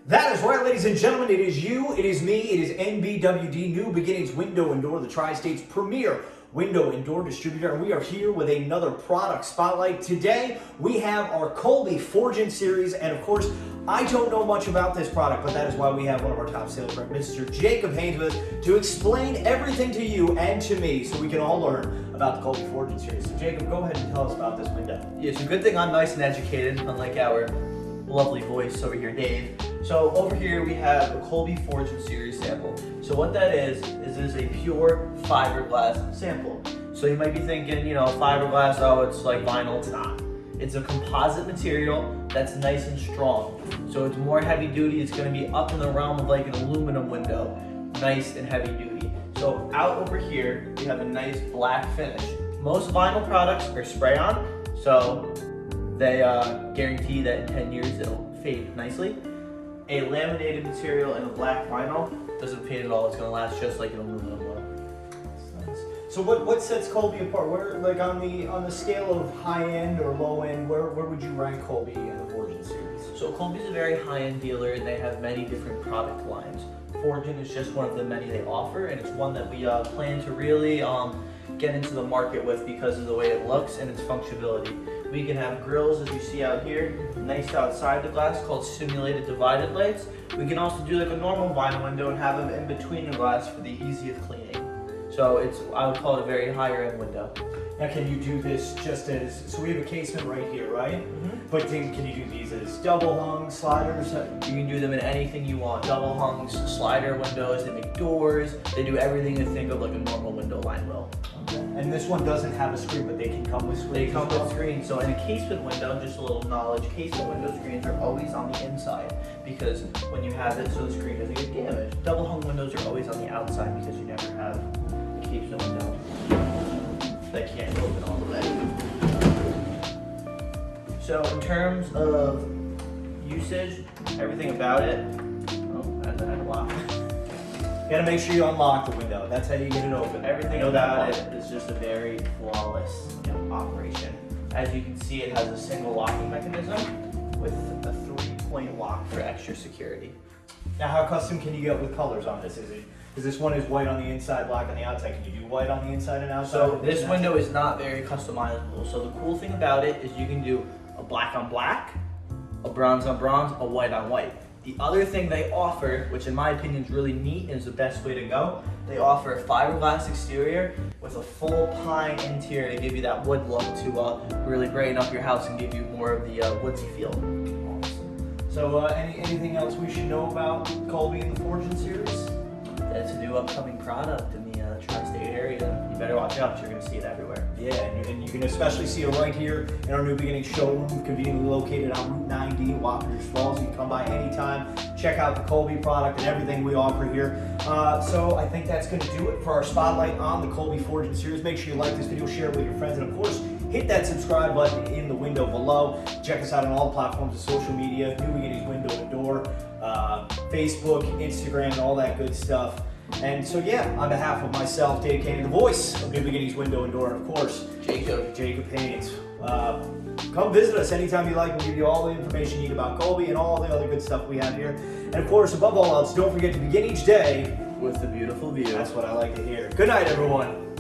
That is right, ladies and gentlemen. It is you, it is me, it is NBWD, New Beginnings Window and Door, the Tri-State's premier window and door distributor. And we are here with another product spotlight. Today, we have our Kolbe Forgent Series. And of course, I don't know much about this product, but that is why we have one of our top sales reps, Mr. Jacob Haynes, with us to explain everything to you and to me so we can all learn about the Kolbe Forgent Series. So Jacob, go ahead and tell us about this window. Yeah, so good thing I'm nice and educated, unlike our lovely voice over here, Dave. So over here we have a Kolbe Forgent Series sample. So what that is it is a pure fiberglass sample. So you might be thinking, fiberglass, oh, it's like vinyl. It's not. It's a composite material that's nice and strong. So it's more heavy duty. It's going to be up in the realm of like an aluminum window, nice and heavy duty. So out over here, we have a nice black finish. Most vinyl products are spray-on, so they guarantee that in 10 years it'll fade nicely. A laminated material and a black vinyl doesn't fade at all. It's going to last just like an aluminum will. That's nice. So what sets Kolbe apart? Where, like on the scale of high end or low end, where would you rank Kolbe in the Forgent series? So Kolbe is a very high-end dealer, and they have many different product lines. Forgent is just one of the many they offer, and it's one that we plan to really get into the market with because of the way it looks and its functionality. We can have grills, as you see out here, nice outside the glass, called simulated divided lights. We can also do like a normal vinyl window and have them in between the glass for the easiest cleaning. So I would call it a very higher end window. Now, can you do this just as, so we have a casement right here, right? Mm-hmm. But then can you do these as double hung, sliders? You can do them in anything you want. Double hungs, slider windows, they make doors. They do everything you think of like a normal window line will. Okay. And this one doesn't have a screen, but they can come with screens. They come with screens. So in a casement window, just a little knowledge, casement window screens are always on the inside because when you have it, so the screen doesn't get damaged. Double hung windows are always on the outside because you never have a casement window that can't open all the way. So in terms of usage, everything about it, I had a lock. You gotta make sure you unlock the window. That's how you get it open. Everything about it is just a very flawless operation. As you can see, it has a single locking mechanism with a 3-point lock for extra security. Now, how custom can you get with colors on this? Is this one is white on the inside, black on the outside? Can you do white on the inside and outside? So this window is not very customizable. So the cool thing about it is you can do a black on black, a bronze on bronze, a white on white. The other thing they offer, which in my opinion is really neat and is the best way to go, they offer a fiberglass exterior with a full pine interior to give you that wood look to really brighten up your house and give you more of the woodsy feel. Awesome. So anything else we should know about Kolbe and the Forgent Series? It's a new upcoming product in the Tri-State area. You better watch out, you're going to see it everywhere. Yeah, and you can especially see it right here in our New Beginnings showroom, conveniently located on Route 90 in Wappingers Falls. You can come by anytime, check out the Kolbe product and everything we offer here. So I think that's going to do it for our spotlight on the Kolbe Forgent Series. Make sure you like this video, share it with your friends, and of course, hit that subscribe button in the window below. Check us out on all platforms of social media, New Beginnings Window and Door, Facebook, Instagram, all that good stuff. And so yeah, on behalf of myself, Dave Caney, the voice of New Beginnings Window and Door, and of course, Jacob Haynes. Come visit us anytime you like. We'll give you all the information you need about Kolbe and all the other good stuff we have here. And of course, above all else, don't forget to begin each day with a beautiful view. That's what I like to hear. Good night, everyone.